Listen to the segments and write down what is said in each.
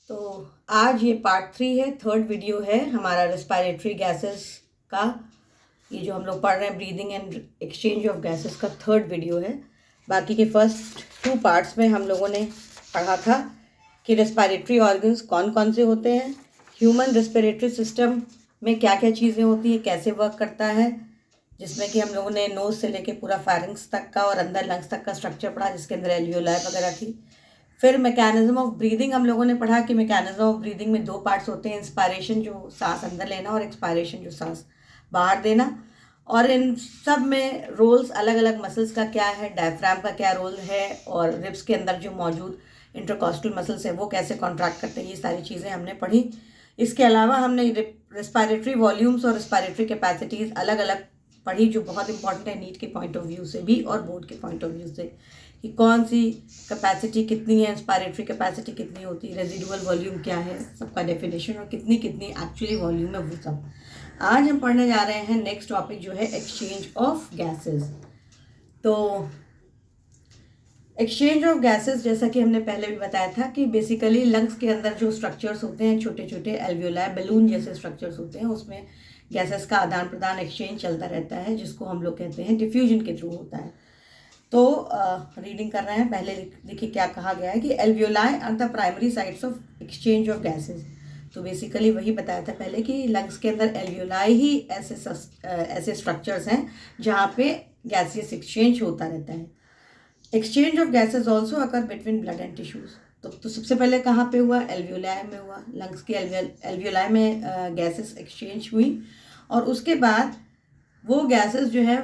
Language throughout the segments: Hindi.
तो आज ये पार्ट 3 है, थर्ड वीडियो है हमारा रेस्पिरेटरी गैसेस का। ये जो हम लोग पढ़ रहे हैं breathing and exchange of gases का थर्ड वीडियो है। बाकी के फर्स्ट 2 पार्ट्स में हम लोगों ने पढ़ा था कि रेस्पिरेटरी ऑर्गन्स कौन कौन से होते हैं, ह्यूमन रेस्पिरेटरी सिस्टम में क्या क्या चीज़ें होती हैं, कैसे वर्क करता है, जिसमें कि हम लोगों ने नोज से लेके पूरा फायरिंग्स तक का और अंदर लंग्स तक का स्ट्रक्चर पढ़ा, जिसके अंदर एल्वियोलाई वगैरह थी। फिर मैकेनिज्म ऑफ ब्रीदिंग हम लोगों ने पढ़ा कि मैकेनिज्म ऑफ ब्रीदिंग में 2 पार्ट्स होते हैं, इंस्पायरेशन जो सांस अंदर लेना और एक्सपायरेशन जो सांस बाहर देना। और इन सब में रोल्स अलग अलग मसल्स का क्या है, डायफ्राम का क्या रोल है और रिब्स के अंदर जो मौजूद इंटरकॉस्टल मसल्स है वो कैसे कॉन्ट्रैक्ट करते हैं, ये सारी चीज़ें हमने पढ़ी। इसके अलावा हमने रेस्पिरेटरी वॉल्यूम्स और रेस्पिरेटरी कैपेसिटीज़ अलग अलग पढ़ी, जो बहुत इंपॉर्टेंट है नीट के पॉइंट ऑफ व्यू से भी और बोर्ड के पॉइंट ऑफ व्यू से, कि कौन सी कैपेसिटी कितनी है, इंस्पायरेटरी कैपेसिटी कितनी होती है, रेजिडुअल वॉल्यूम क्या है, सबका डेफिनेशन, और कितनी कितनी एक्चुअली वॉल्यूम है, वो सब आज हम पढ़ने जा रहे हैं। नेक्स्ट टॉपिक जो है एक्सचेंज ऑफ गैसेस। तो एक्सचेंज ऑफ गैसेस, जैसा कि हमने पहले भी बताया था कि बेसिकली लंग्स के अंदर जो स्ट्रक्चर्स होते हैं, छोटे छोटे एल्वियोलाई बलून जैसे स्ट्रक्चर्स होते हैं, उसमें गैसेस का आदान प्रदान एक्सचेंज चलता रहता है, जिसको हम लोग कहते हैं डिफ्यूजन के थ्रू होता है। तो रीडिंग कर रहे हैं, पहले देखिए क्या कहा गया है कि alveoli are the primary sites of exchange of gases. तो बेसिकली वही बताया था पहले कि लंग्स के अंदर एल्वियोलाई ही ऐसे स्ट्रक्चर्स हैं जहाँ पे गैसियस एक्सचेंज होता रहता है। Exchange of gases also occur between blood and tissues. तो सबसे पहले कहाँ पे हुआ? एल्वियोलाई में हुआ, लंग्स के एल्वियोलाई में गैसेस एक्सचेंज हुई, और उसके बाद वो गैसेस जो है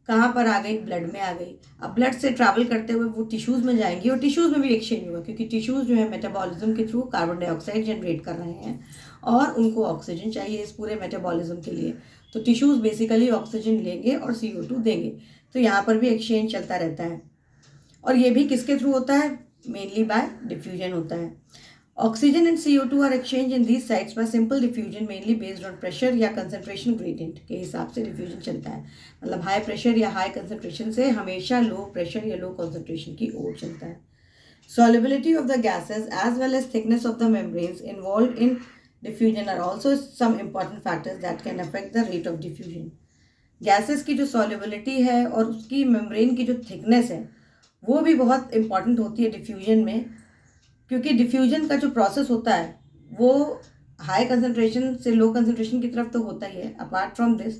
कहाँ पर आ गई? ब्लड में आ गई। अब ब्लड से ट्रैवल करते हुए वो टिश्यूज़ में जाएंगी और टिश्यूज़ में भी एक्सचेंज होगा, क्योंकि टिश्यूज़ जो है मेटाबॉलिज्म के थ्रू कार्बन डाइऑक्साइड जनरेट कर रहे हैं और उनको ऑक्सीजन चाहिए इस पूरे मेटाबॉलिज्म के लिए। तो टिश्यूज़ बेसिकली ऑक्सीजन लेंगे और CO2 देंगे। तो यहाँ पर भी एक्सचेंज चलता रहता है, और ये भी किसके थ्रू होता है? मेनली बाय डिफ्यूजन होता है। Oxygen and CO2 are exchange in these sites by simple diffusion, mainly based on pressure या कंसंट्रेशन ग्रेडियंट के हिसाब से डिफ्यूजन चलता है। मतलब हाई प्रेशर या हाई कंसंट्रेशन से हमेशा लो प्रेशर या लो कंसंट्रेशन की ओर चलता है। Solubility of the gases as well as thickness of the membranes involved in diffusion are also some important factors that can affect the rate of diffusion. Gases की जो सॉल्युबिलिटी है और उसकी मेम्ब्रेन की जो थिकनेस है वो भी बहुत इंपॉर्टेंट होती है डिफ्यूजन में, क्योंकि डिफ्यूजन का जो प्रोसेस होता है वो हाई कंसंट्रेशन से लो कंसंट्रेशन की तरफ तो होता ही है। अपार्ट फ्रॉम दिस,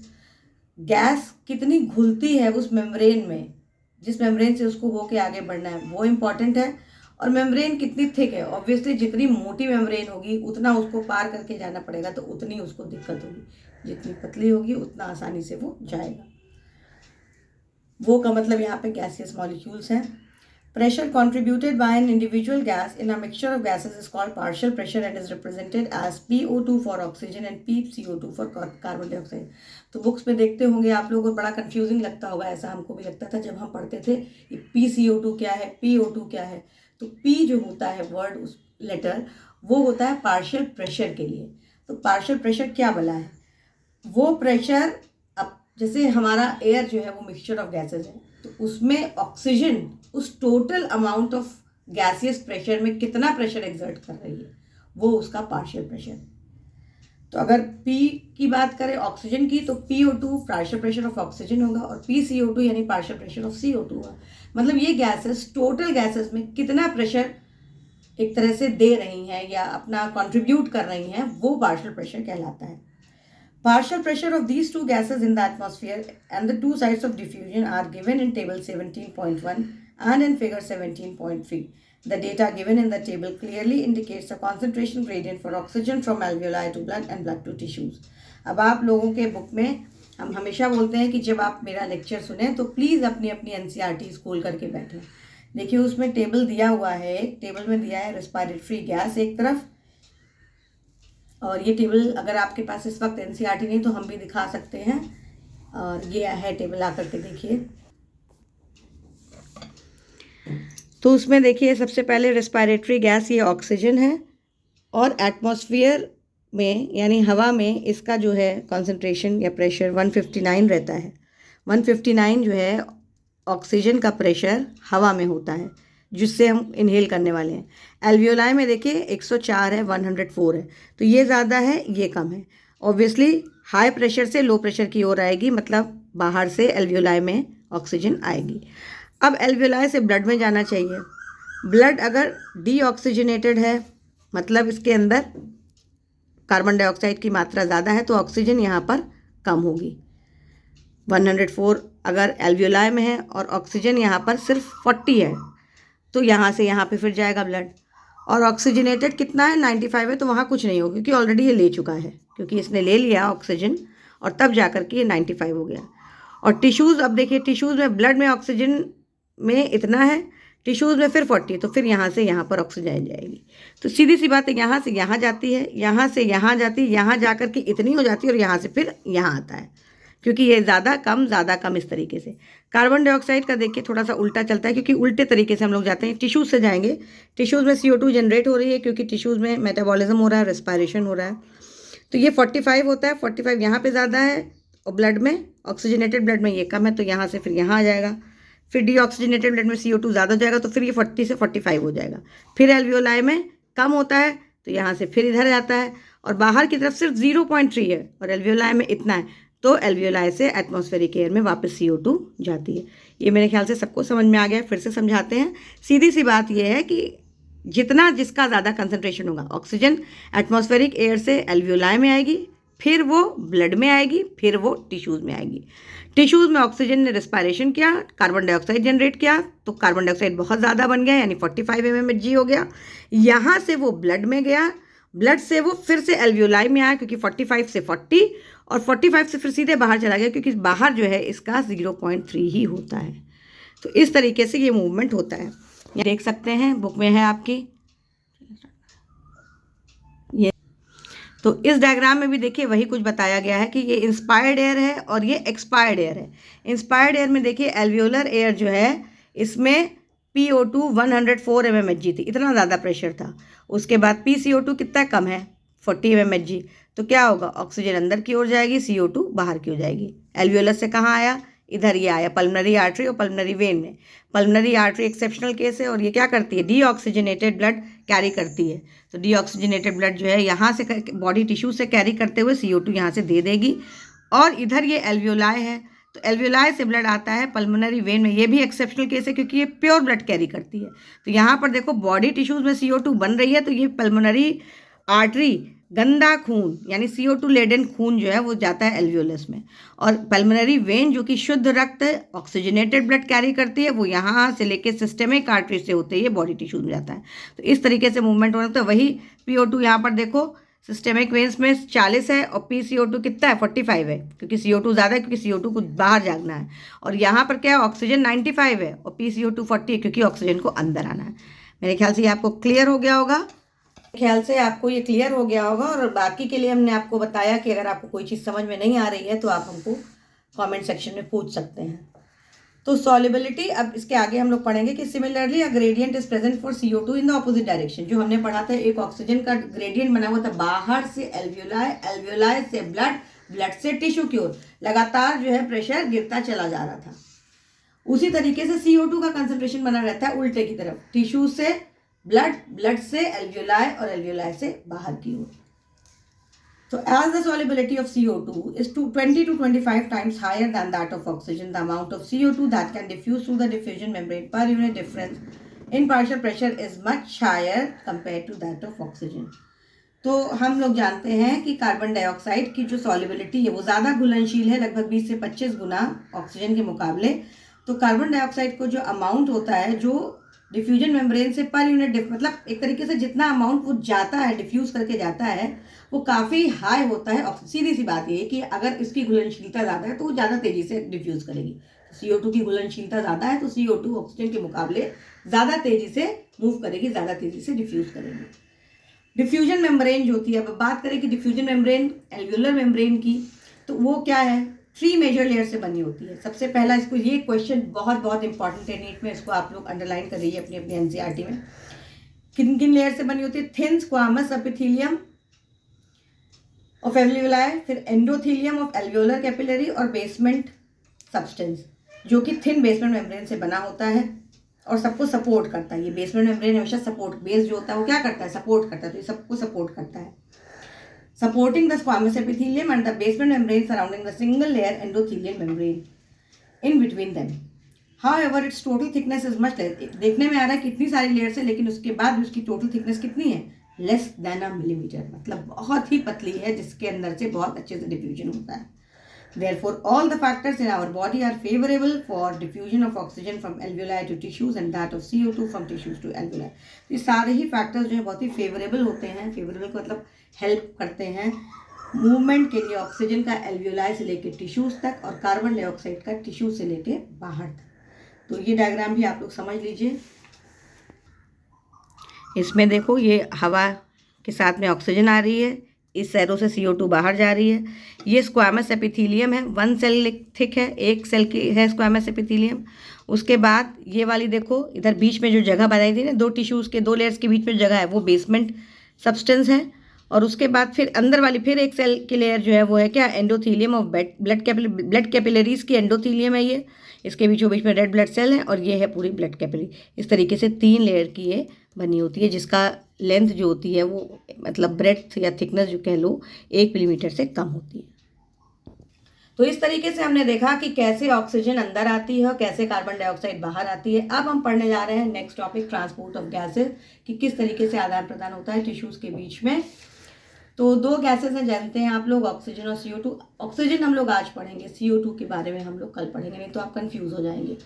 गैस कितनी घुलती है उस मेम्ब्रेन में, जिस मेम्ब्रेन से उसको होके आगे बढ़ना है, वो इम्पॉर्टेंट है। और मेम्ब्रेन कितनी थिक है, ऑब्वियसली जितनी मोटी मेम्ब्रेन होगी उतना उसको पार करके जाना पड़ेगा, तो उतनी उसको दिक्कत होगी। जितनी पतली होगी उतना आसानी से वो जाएगा। वो का मतलब यहाँ पे गैसियस मॉलिक्यूल्स हैं। Pressure contributed by an individual gas in a mixture of gases is called partial pressure and is represented as PO2 for oxygen and PCO2 for carbon dioxide। तो बुक्स में देखते होंगे आप लोगों को, बड़ा कंफ्यूजिंग लगता होगा, ऐसा हमको भी लगता था जब हम पढ़ते थे कि PCO2 क्या है, PO2 क्या है। तो P जो होता है वर्ड, उस लेटर, वो होता है पार्शियल प्रेशर के लिए। तो पार्शियल प्रेशर क्या बोला है? वो प्रेशर, अब जैसे हमारा एयर जो है वो मिक्सचर ऑफ गैसेज है, तो उसमें ऑक्सीजन उस total amount of gaseous pressure में कितना प्रेशर एक्सर्ट कर रही है, वो उसका पार्शियल प्रेशर। तो अगर P की बात करें ऑक्सीजन की, तो PO2 partial pressure of oxygen होगा और PCO2 यानी पार्शियल प्रेशर ऑफ CO2 होगा। मतलब ये गैसेस, टोटल गैसेस में कितना प्रेशर एक तरह से दे रही हैं या अपना कंट्रीब्यूट कर रही हैं, वो पार्शियल प्रेशर कहलाता है। Partial pressure of these two gases in the atmosphere and the two sites of diffusion are given in table 17.1 and in figure 17.3. The data given in the table clearly indicates the concentration gradient for oxygen from alveoli to blood and blood to tissues. अब आप लोगों के बुक में हम हमेशा बोलते हैं कि जब आप मेरा लेक्चर सुने तो प्लीज़ अपनी अपनी NCERT खोल करके बैठें। देखिए उसमें टेबल दिया हुआ है, टेबल में दिया है रेस्पिरेटरी गैस एक तरफ, और ये टेबल अगर आपके पास इस वक्त NCERT नहीं तो हम भी दिखा सकते हैं, और ये है टेबल, आकर के देखिए। तो उसमें देखिए सबसे पहले रेस्पिरेटरी गैस ये ऑक्सीजन है, और एटमॉस्फेयर में यानी हवा में इसका जो है कॉन्सेंट्रेशन या प्रेशर 159 रहता है। 159 जो है ऑक्सीजन का प्रेशर हवा में होता है, जिससे हम इनहेल करने वाले हैं। एल्वियोलाई में देखिए 104 है, 104 है, तो ये ज़्यादा है, ये कम है। ऑब्वियसली हाई प्रेशर से लो प्रेशर की ओर आएगी, मतलब बाहर से एल्वियोलाई में ऑक्सीजन आएगी। अब एल्वियोलाई से ब्लड में जाना चाहिए। ब्लड अगर डीऑक्सीजनेटेड है, मतलब इसके अंदर कार्बन डाइऑक्साइड की मात्रा ज़्यादा है, तो ऑक्सीजन यहाँ पर कम होगी। 104 अगर एल्वियोलाई में है और ऑक्सीजन यहाँ पर सिर्फ 40 है, तो यहाँ से यहाँ पे फिर जाएगा ब्लड। और ऑक्सीजनेटेड कितना है, 95 है, तो वहाँ कुछ नहीं होगा क्योंकि ऑलरेडी ये ले चुका है, क्योंकि इसने ले लिया ऑक्सीजन और तब जा कर के ये 95 हो गया। और टिश्यूज़, अब देखिए टिश्यूज़ में ब्लड में ऑक्सीजन में इतना है, टिश्यूज़ में फिर 40 है, तो फिर यहाँ से यहाँ पर ऑक्सीजन जाएगी। तो सीधी सी बात है, यहाँ से यहाँ जाती है, यहाँ से यहाँ जाती है, यहाँ जा कर के इतनी हो जाती है और यहाँ से फिर यहाँ आता है, क्योंकि ये ज़्यादा कम इस तरीके से। कार्बन डाइऑक्साइड का देखिए थोड़ा सा उल्टा चलता है, क्योंकि उल्टे तरीके से हम लोग जाते हैं। टिश्यूज़ से जाएंगे, टिश्यूज़ में CO2 जनरेट हो रही है, क्योंकि टिश्यूज़ में मेटाबॉलिज्म हो रहा है, रेस्पायरेशन हो रहा है, तो ये 45 होता है। 45 यहाँ पे ज़्यादा है, और ब्लड में ऑक्सीजनेटेड ब्लड में ये कम है, तो यहाँ से फिर यहाँ आ जाएगा। फिर डीऑक्सीजनेटेड ब्लड में CO2 ज़्यादा हो जाएगा, तो फिर ये 40 से 45 हो जाएगा। फिर एल्वियोलाई में कम होता है, तो यहाँ से फिर इधर जाता है, और बाहर की तरफ सिर्फ 0.3 है और एल्वियोलाई में इतना है, तो एल्वियोलाई से एटमॉस्फेरिक एयर में वापस CO2 जाती है। ये मेरे ख्याल से सबको समझ में आ गया। फिर से समझाते हैं। सीधी सी बात ये है कि जितना जिसका ज़्यादा कंसंट्रेशन होगा, ऑक्सीजन एटमॉस्फेरिक एयर से एल्वियोलाई में आएगी, फिर वो ब्लड में आएगी, फिर वो टिश्यूज़ में आएगी। टिश्यूज़ में ऑक्सीजन ने रेस्पायरेशन किया, कार्बन डाइऑक्साइड जनरेट किया, तो कार्बन डाइऑक्साइड बहुत ज़्यादा बन गया, यानी 45 mmHg हो गया। यहाँ से वो ब्लड में गया, ब्लड से वो फिर से एल्वियोलाई में आया, क्योंकि 45 से 40 और 45 से फिर सीधे बाहर चला गया, क्योंकि बाहर जो है इसका 0.3 ही होता है। तो इस तरीके से ये मूवमेंट होता है। ये देख सकते हैं, बुक में है आपकी ये। तो इस डायग्राम में भी देखिए वही कुछ बताया गया है कि ये इंस्पायर्ड एयर है और ये एक्सपायर्ड एयर है। इंस्पायर्ड एयर में देखिए एल्वियोलर एयर जो है, इसमें PO2 104 mmHg थी, इतना ज़्यादा प्रेशर था। उसके बाद PCO2 कितना कम है, 40 mmHg, तो क्या होगा, ऑक्सीजन अंदर की ओर जाएगी, CO2 बाहर की ओर जाएगी। एल्वियोलर से कहाँ आया, इधर ये आया पल्मोनरी आर्टरी और पल्मोनरी वेन में। पल्मोनरी आर्टरी एक्सेप्शनल केस है, और ये क्या करती है, डीऑक्सीजनेटेड ब्लड कैरी करती है। तो डीऑक्सीजनेटेड ब्लड जो है यहाँ से बॉडी टिश्यू से कैरी करते हुए CO2 यहाँ से दे देगी। और इधर ये एल्वियोलाई है, तो एल्वियोलाई से ब्लड आता है पल्मोनरी वेन में। ये भी एक्सेप्शनल केस है, क्योंकि ये प्योर ब्लड कैरी करती है। तो यहाँ पर देखो बॉडी टिश्यूज़ में CO2 बन रही है, तो ये पल्मोनरी आर्टरी गंदा खून यानी CO2 लेडन खून जो है वो जाता है एल्वियोलस में, और पल्मोनरी वेन जो कि शुद्ध रक्त ऑक्सीजनेटेड ब्लड कैरी करती है, वो यहाँ से लेके सिस्टेमिक आर्टरी से होते ही बॉडी टिश्यूज में जाता है। तो इस तरीके से मूवमेंट होना। तो वही PO2 यहाँ पर देखो सिस्टेमिक वेन्स में 40 है और PCO2 कितना है, 45 है, क्योंकि CO2 ज़्यादा है, क्योंकि CO2 को बाहर जागना है। और यहाँ पर क्या है, ऑक्सीजन 95 है और PCO2 40 है, क्योंकि ऑक्सीजन को अंदर आना है। मेरे ख्याल से ये आपको क्लियर हो गया होगा। ख्याल से आपको ये क्लियर हो गया होगा। और बाकी के लिए हमने आपको बताया कि अगर आपको कोई चीज़ समझ में नहीं आ रही है तो आप हमको कमेंट सेक्शन में पूछ सकते हैं। तो सॉल्युबिलिटी, अब इसके आगे हम लोग पढ़ेंगे कि similarly a gradient is present for CO2 in the opposite direction. जो हमने पढ़ा था, एक ऑक्सीजन का ग्रेडियंट बना हुआ था बाहर से एल्वियोलाई, एल्वियोलाई से ब्लड, ब्लड से टिश्यू की ओर लगातार जो है प्रेशर गिरता चला जा रहा था। उसी तरीके से CO2 का कंसंट्रेशन बना रहता है उल्टे की तरफ, टिश्यू से ब्लड, ब्लड से एल्वियोलाई और एल्वियोलाई से बाहर की ओर। So as the solubility of CO2 is 20 to 25 times higher than that of oxygen, the amount of CO2 that can diffuse through the diffusion membrane per unit difference in partial pressure is much higher compared to that of oxygen. तो हम लोग जानते हैं कि कार्बन डाइऑक्साइड की जो सॉल्युबिलिटी है वो ज़्यादा घुलनशील है, लगभग 20 से 25 गुना ऑक्सीजन के मुकाबले। तो कार्बन डाइऑक्साइड को जो अमाउंट होता है, जो डिफ्यूजन मेम्ब्रेन से पर यूनिट मतलब एक तरीके से जितना अमाउंट वो जाता है, डिफ्यूज़ करके जाता है, वो काफ़ी हाई होता है। सीधी सी बात ये है कि अगर इसकी घुलनशीलता ज़्यादा है तो वो ज़्यादा तेज़ी से डिफ्यूज़ करेगी। CO2 की घुलनशीलता ज़्यादा है तो CO2 ऑक्सीजन के मुकाबले ज़्यादा तेज़ी से मूव करेगी, ज़्यादा तेज़ी से डिफ्यूज़ करेगी। डिफ्यूजन मेम्ब्रेन जो होती है, अब बात करें कि डिफ्यूजन मेम्ब्रेन एल्वियोलर मेम्ब्रेन की, तो वो क्या है, 3 मेजर लेयर से बनी होती है। सबसे पहला, इसको ये क्वेश्चन बहुत इंपॉर्टेंट है नीट में, इसको आप लोग अंडरलाइन कर रही है अपनी NCERT में। किन किन लेयर से बनी होती है, thin squamous epithelium of alveoli, फिर एंडोथेलियम ऑफ एल्वियोलर कैपिलरी और बेसमेंट सब्सटेंस, जो कि थिन बेसमेंट मेम्ब्रेन से बना होता है। और सबको सपोर्ट करता है। ये बेसमेंट मेम्ब्रेन हमेशा सपोर्ट, बेस जो होता है वो क्या करता है, सपोर्ट करता है, तो ये सबको सपोर्ट करता है। Supporting the squamous epithelium and the basement membrane surrounding the single layer endothelial membrane in between them. However it's total thickness is much less. देखने में आ रहा है कितनी सारी लेयर्स है, लेकिन उसके बाद भी उसकी टोटल थिकनेस कितनी है, लेस देन अ मिलीमीटर, मतलब बहुत ही पतली है, जिसके अंदर से बहुत अच्छे से डिफ्यूजन होता है। Therefore, all the factors in our body are favorable for diffusion of oxygen from alveoli to tissues and that of CO2 from tissues to alveoli. ये सारे ही फैक्टर्स जो है बहुत ही फेवरेबल होते हैं। फेवरेबल का मतलब हेल्प करते हैं मूवमेंट के लिए ऑक्सीजन का एल्वियोलाई से लेकर टिश्यूज तक और कार्बन डाइऑक्साइड का टिश्यू से लेकर बाहर तक। तो ये डायग्राम भी आप लोग समझ लीजिए। इसमें देखो ये हवा के साथ में ऑक्सीजन आ रही है, इस सैरो से CO2 बाहर जा रही है। ये स्क्वामस एपिथेलियम है, 1 सेल थिक है, 1 सेल की है स्क्वामस एपिथेलियम। उसके बाद ये वाली देखो, इधर बीच में जो जगह बनाई थी ना, 2 टिश्यूज़ के 2 लेयर्स के बीच में जगह है, वो बेसमेंट सब्सटेंस है। और उसके बाद फिर अंदर वाली फिर 1 सेल की लेयर जो है वो है क्या, एंडोथेलियम ऑफ ब्लड कैपिलरीज की एंडोथेलियम है ये। इसके बीचों बीच में रेड ब्लड सेल है और ये है पूरी ब्लड कैपिलरी। इस तरीके से 3 लेयर की ये बनी होती है, जिसका लेंथ जो होती है वो मतलब ब्रेड्थ या थिकनेस जो कह लो 1 मिलीमीटर से कम होती है। तो इस तरीके से हमने देखा कि कैसे ऑक्सीजन अंदर आती है और कैसे कार्बन डाइऑक्साइड बाहर आती है। अब हम पढ़ने जा रहे हैं next topic, transport of gases, कि किस तरीके से आदान प्रदान होता है टिश्यूज के बीच में। तो 2 गैसेज हैं, जानते हैं आप लोग, ऑक्सीजन और CO2। ऑक्सीजन हम लोग आज पढ़ेंगे, CO2 के बारे में हम लोग कल पढ़ेंगे, नहीं तो आप कंफ्यूज हो जाएंगे।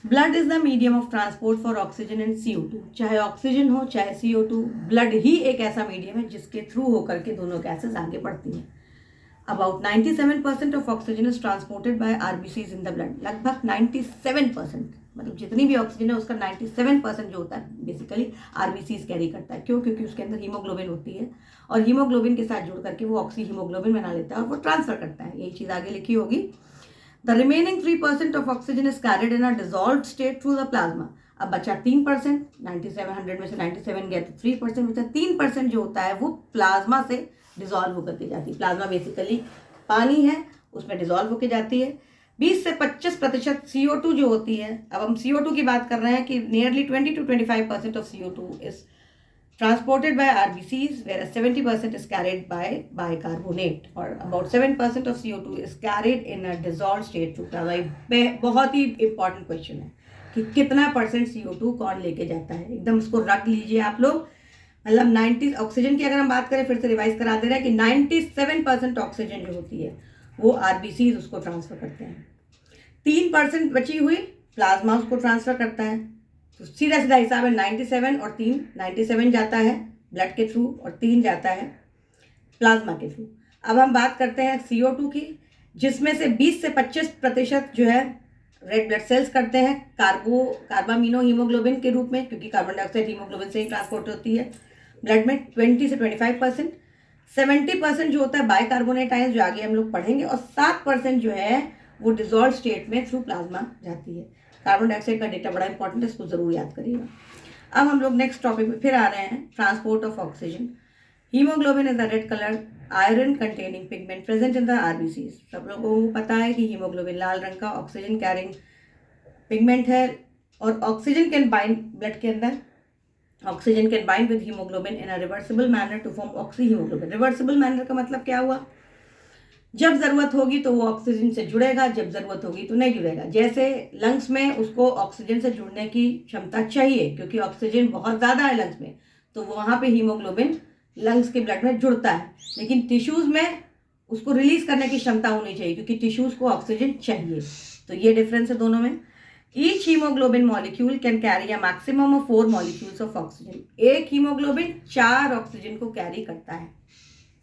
Blood is the medium of transport for oxygen and CO2। चाहे ऑक्सीजन हो चाहे CO2, ब्लड ही एक ऐसा मीडियम है जिसके थ्रू होकर के दोनों गैसेज आगे बढ़ती हैं। About 97% of oxygen is transported by RBCs in the blood. लगभग 97%, मतलब जितनी भी ऑक्सीजन है उसका 97% जो होता है बेसिकली RBCs कैरी करता है। क्यों? क्योंकि उसके अंदर हीमोग्लोबिन होती है और हीमोग्लोबिन के साथ जुड़ करके वो ऑक्सी हीमोग्लोबिन बना लेता है और वो ट्रांसफर करता है। यही चीज़ आगे लिखी होगी। The remaining 3% of oxygen is carried in a dissolved state through the plasma. अब बचा 3%, 9700 में से 97 गया तो 3% बचा। 3% जो होता है वो प्लाज्मा से डिजॉल्व होकर के जाती है। प्लाज्मा बेसिकली पानी है, उसमें डिजॉल्व होकर जाती है। 20 से 25% CO2 जो होती है, अब हम CO2 की बात कर रहे हैं कि nearly 20 to 25% of CO2 is transported by RBCs, whereas 70% is carried by bicarbonate, or about 7% of CO2 is carried in a dissolved state through plasma। बहुत ही इंपॉर्टेंट क्वेश्चन है कि कितना % CO2 कौन लेके जाता है, एकदम उसको रख लीजिए आप लोग। मतलब 90 ऑक्सीजन की अगर हम बात करें, फिर से रिवाइज करा दे रहा है कि 97% ऑक्सीजन जो होती है वो RBCs उसको ट्रांसफर करते हैं। 3% बची हुई प्लाज्मा उसको ट्रांसफर करता है। तो सीधा सीधा हिसाब है 97 और 3, 97 जाता है ब्लड के थ्रू और 3 जाता है प्लाज्मा के थ्रू। अब हम बात करते हैं CO2 की, जिसमें से 20 से 25% जो है रेड ब्लड सेल्स करते हैं कार्बामिनो हीमोग्लोबिन के रूप में, क्योंकि कार्बन डाइऑक्साइड हीमोग्लोबिन से ही ट्रांसपोर्ट होती है ब्लड में। 20 से 25%, 70% जो होता है बाइकार्बोनेट आयंस, जो आगे हम लोग पढ़ेंगे, और 7% जो है वो डिजॉल्व स्टेट में थ्रू प्लाज्मा जाती है। कार्बन डाइऑक्साइड का डेटा बड़ा इंपॉर्टेंट है, इसको जरूर याद करिएगा। अब हम लोग नेक्स्ट टॉपिक पे फिर आ रहे हैं, transport of oxygen. Haemoglobin is the red colour iron containing pigment present in the RBCs। सब लोगों को पता है कि हीमोग्लोबिन लाल रंग का ऑक्सीजन कैरिंग पिगमेंट है और ऑक्सीजन कैन बाइंड ब्लड के अंदर, oxygen can bind with haemoglobin in a reversible manner to form oxyhaemoglobin. Reversible manner का मतलब क्या हुआ, जब ज़रूरत होगी तो वो ऑक्सीजन से जुड़ेगा, जब ज़रूरत होगी तो नहीं जुड़ेगा। जैसे लंग्स में उसको ऑक्सीजन से जुड़ने की क्षमता चाहिए, क्योंकि ऑक्सीजन बहुत ज़्यादा है लंग्स में, तो वहाँ पे हीमोग्लोबिन लंग्स के ब्लड में जुड़ता है। लेकिन टिश्यूज़ में उसको रिलीज़ करने की क्षमता होनी चाहिए, क्योंकि टिश्यूज़ को ऑक्सीजन चाहिए। तो ये डिफरेंस है दोनों में। Each haemoglobin molecule can carry a maximum of 4 molecules of oxygen. एक हीमोग्लोबिन 4 ऑक्सीजन को कैरी करता है,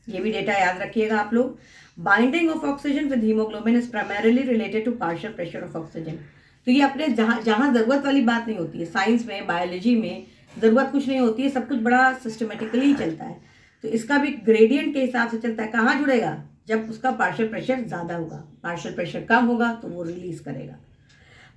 ये भी डेटा याद रखिएगा आप लोग। Binding of oxygen with haemoglobin is primarily related to partial pressure of oxygen. तो ये अपने जहाँ ज़रूरत वाली बात नहीं होती है, साइंस में बायोलॉजी में ज़रूरत कुछ नहीं होती है, सब कुछ बड़ा सिस्टमेटिकली चलता है। तो इसका भी ग्रेडियंट के हिसाब से चलता है। कहाँ जुड़ेगा, जब उसका पार्शियल प्रेशर ज़्यादा होगा, पार्शियल प्रेशर कम होगा तो वो रिलीज करेगा।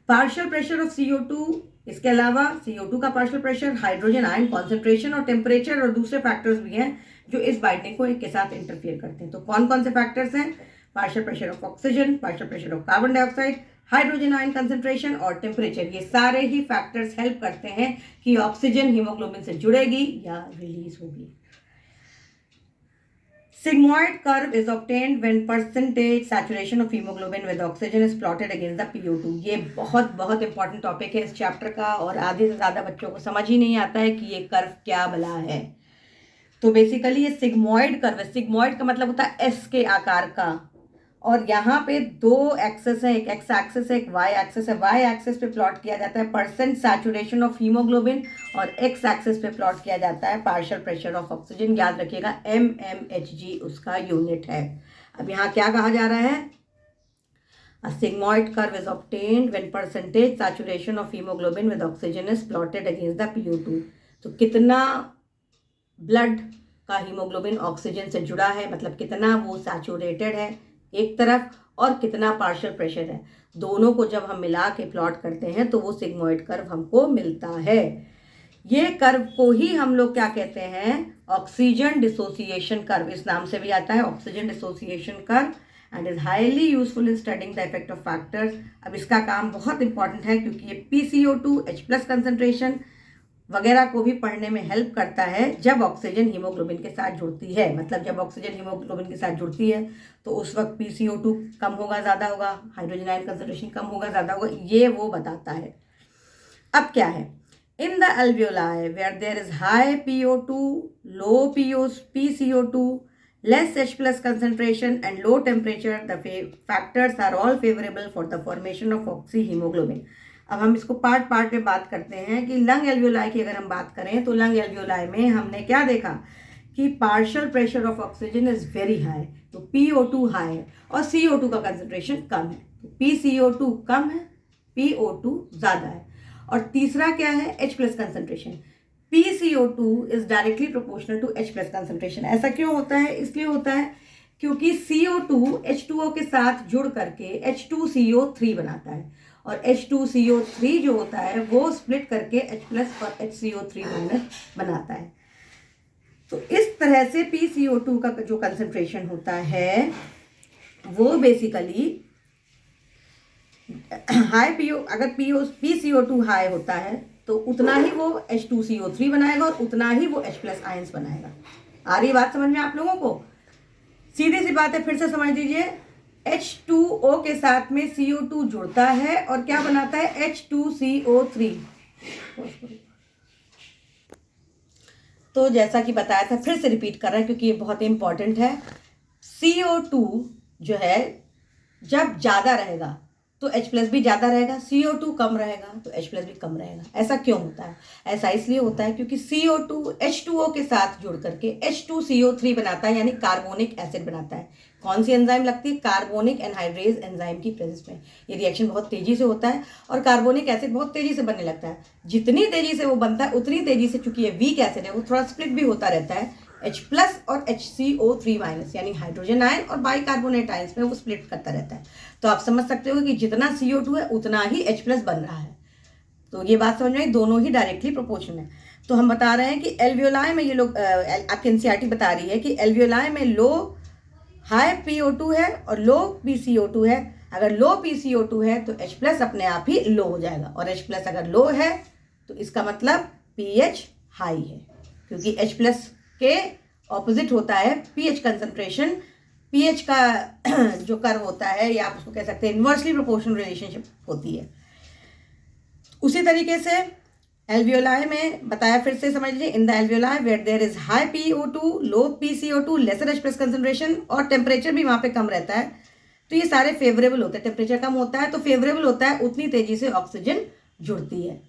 पार्शियल प्रेशर ऑफ CO2, इसके अलावा CO2 का partial pressure, hydrogen ion concentration और टेम्परेचर और दूसरे फैक्टर्स भी हैं जो इस बाइंडिंग को एक के साथ इंटरफियर करते हैं। तो कौन कौन से फैक्टर्स हैं, partial pressure of oxygen, partial pressure of carbon dioxide, hydrogen ion concentration और टेम्परेचर, ये सारे ही फैक्टर्स हेल्प करते हैं कि ऑक्सीजन हीमोग्लोबिन से जुड़ेगी या रिलीज होगी। Sigmoid curve is obtained when percentage saturation of hemoglobin with oxygen is plotted against the PO2। ये बहुत बहुत इंपॉर्टेंट टॉपिक है इस चैप्टर का, और आधे से ज़्यादा बच्चों को समझ ही नहीं आता है कि ये कर्व क्या भला है। तो बेसिकली ये सिग्मॉइड कर्व है। सिग्मॉइड का मतलब होता है एस के आकार का, और यहाँ पे दो एक्सेस है, एक एक्स एक्सेस है, एक वाई एक्सेस है। वाई एक्सेस पे प्लॉट किया जाता है परसेंट सैचुरेशन ऑफ हीमोग्लोबिन, और एक्स एक्सेस पे प्लॉट किया जाता है पार्शियल प्रेशर ऑफ ऑक्सीजन। याद रखिएगा mmHg उसका यूनिट है। अब यहाँ क्या कहा जा रहा है, A sigmoid curve is obtained when percentage saturation of hemoglobin with oxygen is plotted against the PO2। तो कितना ब्लड का हीमोग्लोबिन ऑक्सीजन से जुड़ा है, मतलब कितना वो सैचुरेटेड है एक तरफ, और कितना पार्शियल प्रेशर है, दोनों को जब हम मिला के प्लॉट करते हैं तो वो सिग्मॉइड कर्व हमको मिलता है। ये कर्व को ही हम लोग क्या कहते हैं, ऑक्सीजन डिसोसिएशन कर्व, इस नाम से भी आता है oxygen dissociation curve, and is highly useful in studying the effect of factors. अब इसका काम बहुत इंपॉर्टेंट है क्योंकि ये PCO2 H+ कंसंट्रेशन वगैरह को भी पढ़ने में हेल्प करता है जब ऑक्सीजन हीमोग्लोबिन के साथ जुड़ती है। मतलब जब ऑक्सीजन हीमोग्लोबिन के साथ जुड़ती है तो उस वक्त PCO2 कम होगा ज़्यादा होगा, हाइड्रोजन आयन कंसंट्रेशन कम होगा ज़्यादा होगा, ये वो बताता है। अब क्या है, in the alveoli where there is high PO2, low PCO2, less H+ concentration and low temperature, the factors are all favorable for the formation of oxyhemoglobin। अब हम इसको पार्ट पार्ट में बात करते हैं कि लंग एल्वियोलाई की अगर हम बात करें तो लंग एल्वियोलाई में हमने क्या देखा कि partial pressure of oxygen is very high, तो PO2 हाई है और CO2 का कंसंट्रेशन कम है, तो PCO2 कम है, PO2 ज़्यादा है। और तीसरा क्या है, H+ concentration. PCO2 is directly proportional to H+ concentration. ऐसा क्यों होता है, इसलिए होता है क्योंकि CO2 H2O के साथ जुड़ करके H2CO3 बनाता है, और H2CO3 जो होता है वो स्प्लिट करके H+ और HCO3- बनाता है। तो इस तरह से PCO2 का जो कंसंट्रेशन होता है वो बेसिकली हाई अगर PCO2 हाई होता है तो उतना ही वो H2CO3 बनाएगा और उतना ही वो H+ आयंस बनाएगा। आ रही बात समझ में आप लोगों को? सीधी सी बात है, फिर से समझ लीजिए। H2O के साथ में CO2 जुड़ता है और क्या बनाता है, H2CO3। तो जैसा कि बताया था, फिर से रिपीट कर रहे हैं क्योंकि ये बहुत इंपॉर्टेंट है। CO2 जो है जब ज़्यादा रहेगा तो H+ भी ज़्यादा रहेगा, CO2 कम रहेगा तो H+ भी कम रहेगा। ऐसा क्यों होता है? ऐसा इसलिए होता है क्योंकि CO2 H2O के साथ जुड़ करके H2CO3 बनाता है, यानी कार्बोनिक एसिड बनाता है। कौन सी एंजाइम लगती है? कार्बोनिक एनहाइड्रेज एंजाइम की प्रेजेंस में ये रिएक्शन बहुत तेजी से होता है और कार्बोनिक एसिड बहुत तेजी से बनने लगता है। जितनी तेजी से वो बनता है उतनी तेजी से, चूंकि ये वीक एसिड है, वो थोड़ा स्प्लिट भी होता रहता है H+ और HCO3- यानी हाइड्रोजन आयन और बाइकार्बोनेट आयंस में वो स्प्लिट करता रहता है। तो आप समझ सकते हो कि जितना CO2 है उतना ही H+ बन रहा है। तो ये बात समझ में आई, दोनों ही डायरेक्टली प्रोपोर्शनल है। तो हम बता रहे हैं कि एल्वियोलाई में ये लोग आपकी NCERT बता रही है कि एल्वियोलाई में हाई PO2 है और लो PCO2 है। अगर लो PCO2 है तो H+ अपने आप ही लो हो जाएगा, और H+ अगर लो है तो इसका मतलब pH हाई है, क्योंकि H+ के ऑपोजिट होता है pH कंसंट्रेशन। pH का जो कर्व होता है, या आप उसको कह सकते हैं इन्वर्सली प्रोपोर्शनल रिलेशनशिप होती है। उसी तरीके से एल्वियोलाई में बताया, फिर से समझ लीजिए, in the alveoli where there is high PO2, low PCO2, lesser H+ concentration, और टेम्परेचर भी वहाँ पे कम रहता है, तो ये सारे फेवरेबल होते हैं। टेम्परेचर कम होता है तो फेवरेबल होता है, उतनी तेजी से ऑक्सीजन जुड़ती है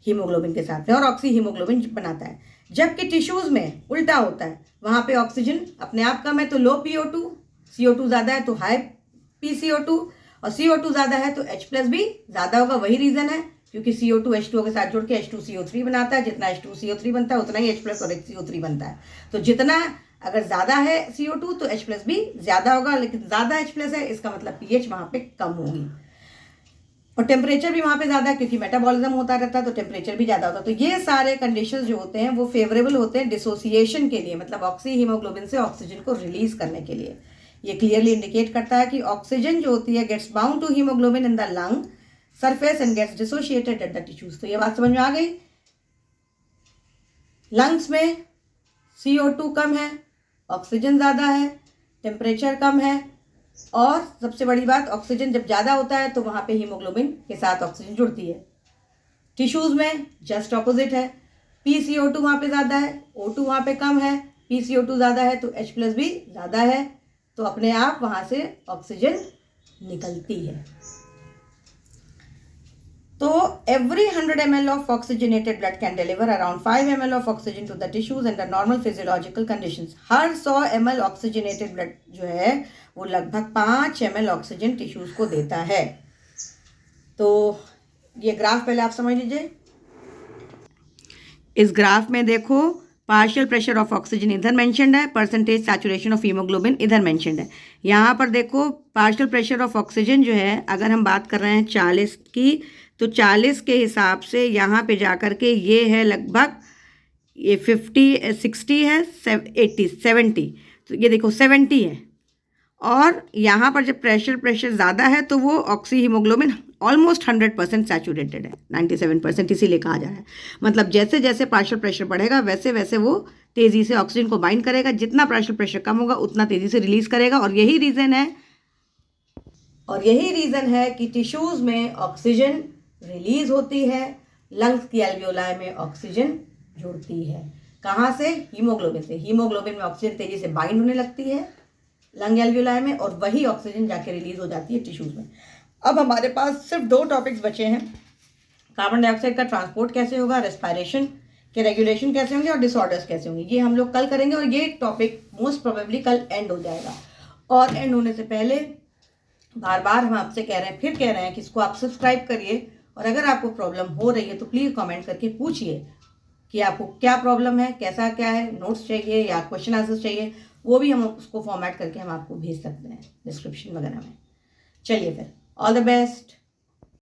हीमोग्लोबिन के साथ में और ऑक्सी हीमोग्लोबिन बनाता है। जबकि टिश्यूज में उल्टा होता है, वहाँ पे ऑक्सीजन अपने आप कम है तो लो PO2, CO2 ज़्यादा है तो हाई PCO2, और CO2 ज़्यादा है तो H+ भी ज़्यादा होगा। वही रीज़न है क्योंकि CO2 H2O के साथ जुड़ के H2CO3 बनाता है। जितना H2CO3 बनता है उतना ही H+ और HCO3 बनता है। तो जितना अगर ज़्यादा है CO2 तो H+ भी ज़्यादा होगा, लेकिन ज़्यादा H+ है इसका मतलब pH वहाँ पे कम होगी, और टेम्परेचर भी वहाँ पे ज़्यादा है क्योंकि मेटाबॉलिज्म होता रहता है तो टेम्परेचर भी ज़्यादा होता है। तो ये सारे कंडीशंस जो होते हैं वो फेवरेबल होते हैं डिसोसिएशन के लिए, मतलब ऑक्सी हीमोग्लोबिन से ऑक्सीजन को रिलीज करने के लिए। ये क्लियरली इंडिकेट करता है कि ऑक्सीजन जो होती है gets bound to haemoglobin in the lung surface and gets dissociated at the tissues. तो ये बात समझ में आ गई। लंग्स में CO2 कम है, ऑक्सीजन ज़्यादा है, टेम्परेचर कम है, और सबसे बड़ी बात ऑक्सीजन जब ज़्यादा होता है तो वहाँ पे हीमोग्लोबिन के साथ ऑक्सीजन जुड़ती है। टिश्यूज़ में जस्ट ऑपोजिट है, PCO2 वहाँ पे ज़्यादा है, O2 वहाँ पे कम है, PCO2 ज़्यादा है तो H+ भी ज़्यादा है, तो अपने आप वहाँ से ऑक्सीजन निकलती है। तो every 100 ml of oxygenated blood can deliver around 5 ml of oxygen to the tissues under normal physiological conditions। Her 100 ml oxygenated blood जो है वो लगभग 5 ml ऑक्सीजन टिश्यूज को देता है। तो ये ग्राफ पहले आप समझ लीजिए। इस ग्राफ में देखो पार्शियल प्रेशर ऑफ ऑक्सीजन इधर मेंशन्ड है, परसेंटेज सैचुरेशन ऑफ हीमोग्लोबिन इधर मेंशन्ड है। यहाँ पर देखो पार्शियल प्रेशर ऑफ ऑक्सीजन जो है, अगर हम बात कर रहे हैं 40 की, तो 40 के हिसाब से यहाँ पे जाकर के ये है लगभग ये 50 60 है, 80 70, तो ये देखो 70 है। और यहाँ पर जब प्रेशर ज़्यादा है तो वो ऑक्सी हीमोग्लोबिन ऑलमोस्ट 100% सैचुरेटेड है, 97% इसीलिए कहा जा रहा है। मतलब जैसे जैसे पार्शियल प्रेशर बढ़ेगा वैसे वैसे वो तेज़ी से ऑक्सीजन को बाइंड करेगा, जितना पार्शियल प्रेशर कम होगा उतना तेज़ी से रिलीज़ करेगा। और यही रीज़न है कि टिश्यूज़ में ऑक्सीजन रिलीज़ होती है, लंग्स की एल्वियोलाई में ऑक्सीजन जुड़ती है। कहाँ से? हीमोग्लोबिन से। हीमोग्लोबिन में ऑक्सीजन तेज़ी से बाइंड होने लगती है लंग एल्वियोलाई में, और वही ऑक्सीजन जाके रिलीज हो जाती है टिश्यूज में। अब हमारे पास सिर्फ 2 टॉपिक्स बचे हैं। कार्बन डाइऑक्साइड का ट्रांसपोर्ट कैसे होगा, रेस्पिरेशन के रेगुलेशन कैसे होंगे, और डिसऑर्डर्स कैसे होंगे, ये हम लोग कल करेंगे। और ये टॉपिक मोस्ट प्रोबेबली कल एंड हो जाएगा। और एंड होने से पहले बार बार हम आपसे कह रहे हैं कि इसको आप सब्सक्राइब करिए। और अगर आपको प्रॉब्लम हो रही है तो प्लीज़ कमेंट करके पूछिए कि आपको क्या प्रॉब्लम है, कैसा क्या है, नोट्स चाहिए या क्वेश्चन आंसर्स चाहिए, वो भी हम उसको फॉर्मेट करके हम आपको भेज सकते हैं डिस्क्रिप्शन वगैरह में। चलिए फिर, ऑल द बेस्ट।